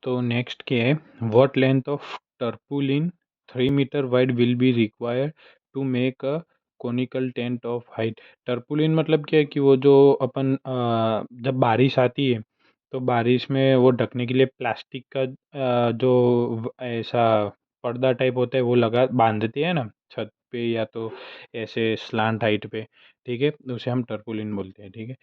तो नेक्स्ट क्या है, what length of tarpaulin 3 metre wide will be required to make a conical tent of height. Tarpaulin मतलब क्या है कि वो जो अपन जब बारिश आती है तो बारिश में वो ढकने के लिए प्लास्टिक का जो ऐसा पर्दा टाइप होता है वो लगा बांधते हैं ना छत पे या तो ऐसे स्लांट हाइट पे। ठीक है, उसे हम टर्पुलिन बोलते हैं। ठीक है,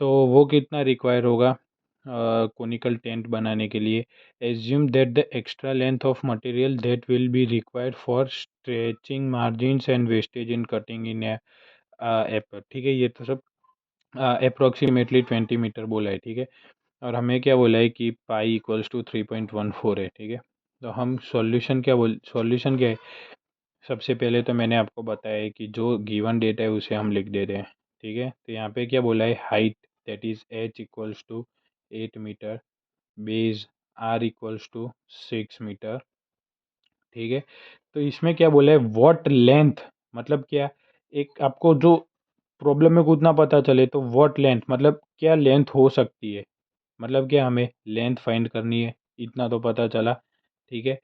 तो वो कितना रिक्वायर होगा कोनिकल टेंट बनाने के लिए। assume that the extra length of material that will be required for stretching margins and wastage in cutting in a apple। ठीक है, ये तो सब अप्रोक्सीमेटली 20 मीटर बोला है। ठीक है, और हमें क्या बोला है कि पाई इक्वल्स टू 3.14 है। ठीक है, तो हम सॉल्यूशन क्या है। सबसे पहले तो मैंने आपको बताया है कि जो गिवन डेटा है उसे हम लिख देते हैं। ठीक है, तो यहाँ पे क्या बोला है, height that is h equals to 8 metre, base r equals to 6 metre. ठीक है, तो इसमें क्या बोला है, व्हाट लेंथ मतलब क्या, एक आपको जो प्रॉब्लम में कुछ ना पता चले तो व्हाट लेंथ मतलब क्या लेंथ हो सकती है, मतलब क्या हमें लेंथ फाइंड करनी है, इतना तो पता चला। ठीक है,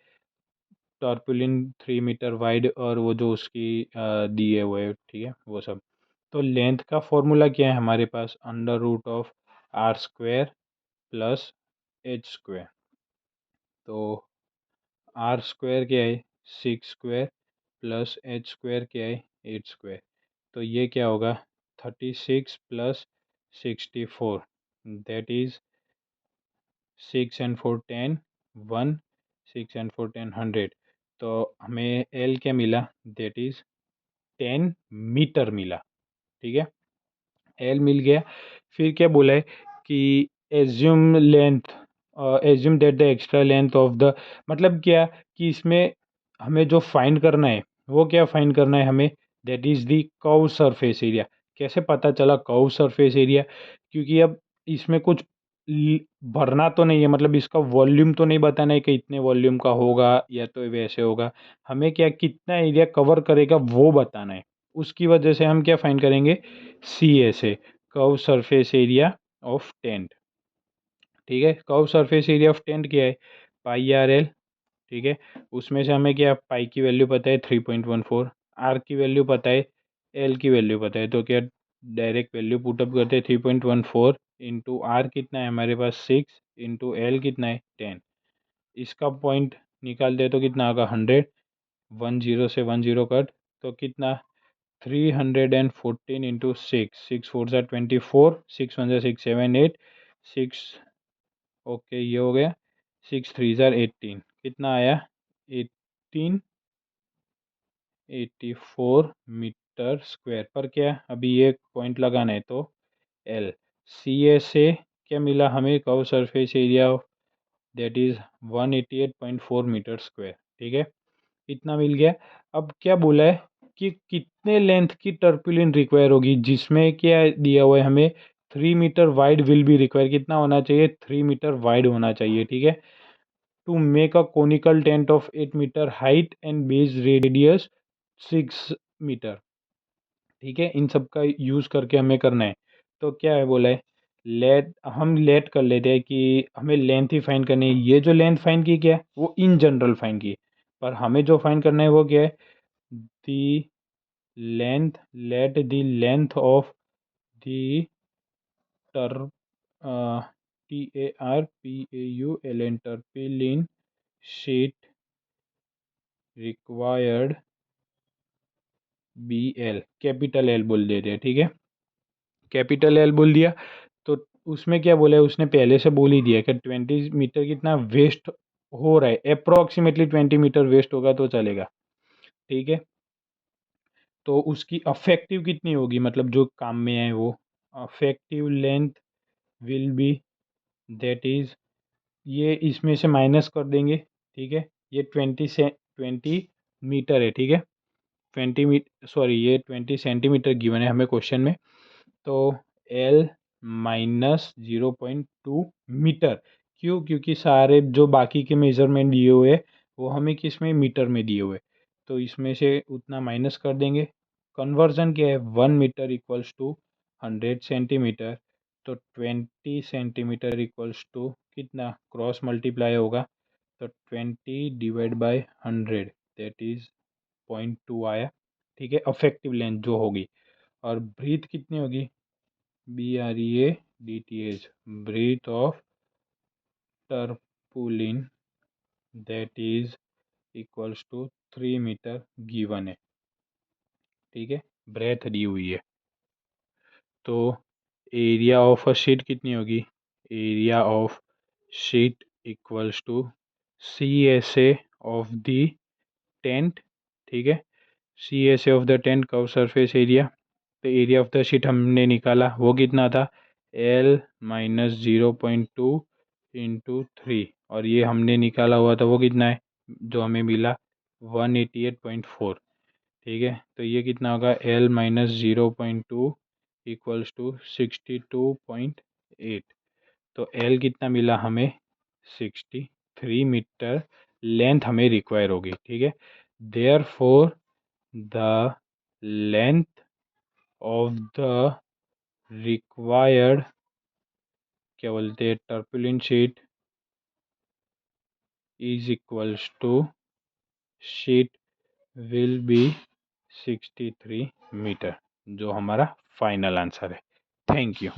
टर्पुलिन 3 मीटर वाइड और वो जो उसकी दिए हुए है, ठीक है वो सब। तो लेंथ का फॉर्मूला क्या है हमारे पास, under root of R square plus H square. तो आर स्क्वायर क्या है 6 स्क्वायर प्लस एच स्क्वायर क्या है 8 स्क्वायर। तो ये क्या होगा 36 plus 64, that is 6 and 4 10, 1, 6 and 4 10 100। तो हमें एल क्या मिला, दैट इज 10 मीटर मिला। ठीक है, एल मिल गया। फिर क्या बोला है कि assume length, assume that the extra length of the, मतलब क्या कि इसमें हमें जो फाइंड करना है वो क्या फाइंड करना है हमें, that is the curve surface area. कैसे पता चला कर्व सरफेस एरिया, क्योंकि अब इसमें कुछ भरना तो नहीं है, मतलब इसका वॉल्यूम तो नहीं बताना है कि इतने वॉल्यूम का होगा या तो वैसे होगा। हमें क्या कितना एरिया कवर करेगा वो बताना है। उसकी वजह से हम क्या फाइंड करेंगे, सी ए से, curve surface area of tent. ठीक है, curve surface area of tent क्या है, पाई आर एल। ठीक है, उसमें से हमें क्या पाई की वैल्यू पता है 3.14, आर की वैल्यू पता है, एल की वैल्यू पता है, तो क्या डायरेक्ट वैल्यू पुटअप करते हैं 3.14 इंटू आर कितना है हमारे पास 6 इंटू एल कितना है 10। इसका पॉइंट निकालते हैं तो कितना आएगा 100, 10 से 10 कट, तो कितना 314 इंटू 6, 6 4 24, 6 1 6 7 8, 6, ओके ये हो गया, 6 3 18, कितना आया 1884 मीटर स्क्वायर पर। क्या अभी ये पॉइंट लगाना है तो एल, सी ए से क्या मिला हमें curve surface area, that is 188.4 metre square. ठीक है, इतना मिल गया। अब क्या बोला है कि कितने लेंथ की टर्पुलिन रिक्वायर होगी, जिसमें क्या दिया हुआ है हमें 3 metre wide will be require, कितना होना चाहिए 3 मीटर वाइड होना चाहिए। ठीक है, to make a conical tent of 8 metre height and base radius 6 metre. ठीक है, इन सब का यूज़ करके हमें करना है। तो क्या है बोला है, लेट हम लेट कर लेते हैं कि हमें लेंथ ही फाइंड करनी है। ये जो लेंथ फाइंड की क्या है वो इन जनरल फाइंड की, पर हमें जो फाइंड करना है वो क्या है, the length, let the length of the tar TARPAULN tarpaulin sheet required BL, capital L बोल देते हैं। ठीक है, कैपिटल एल बोल दिया तो उसमें क्या बोला है, उसने पहले से बोल ही दिया कि 20 मीटर कितना वेस्ट हो रहा है, अप्रोक्सीमेटली 20 मीटर वेस्ट होगा तो चलेगा। ठीक है, तो उसकी अफेक्टिव कितनी होगी, मतलब जो काम में है वो, affective length will be, that is, ये इसमें से माइनस कर देंगे। ठीक है, ये 20 मीटर है। ठीक है, 20 मीटर, सॉरी ये 20 सेंटीमीटर गिवन है हमें क्वेश्चन में। तो एल माइनस 0.2 मीटर, क्यों, क्योंकि सारे जो बाकी के मेजरमेंट दिए हुए वो हमें किस में मीटर में दिए हुए, तो इसमें से उतना माइनस कर देंगे। कन्वर्जन क्या है, 1 मीटर इक्वल्स टू 100 सेंटीमीटर, तो 20 सेंटीमीटर इक्वल्स टू कितना, क्रॉस मल्टीप्लाई होगा तो 20 डिवाइड बाय 100, दैट इज 0.2 आया। ठीक है, अफेक्टिव लेंथ जो होगी। और ब्रीथ कितनी होगी, BREATH, breadth of tarpaulin that is equals to 3 metre given है। ठीक है, ब्रेथ दी हुई है। तो एरिया ऑफ अ शीट कितनी होगी, area of sheet equals to CSA of the tent. ठीक है, CSA of the tent curve surface area. तो एरिया ऑफ द शीट हमने निकाला, वो कितना था, L-0.2 इंटू 3, और ये हमने निकाला हुआ था वो कितना है, जो हमें मिला 188.4। ठीक है, तो ये कितना होगा, L-0.2 इक्वल्स टू 62.8। तो L कितना मिला हमें, 63 मीटर लेंथ हमें रिक्वायर होगी। ठीक है, therefore the length of the required, क्या बोलते हैं, tarpaulin sheet is equals to, sheet will be 63 metre, जो हमारा फाइनल आंसर है। Thank you.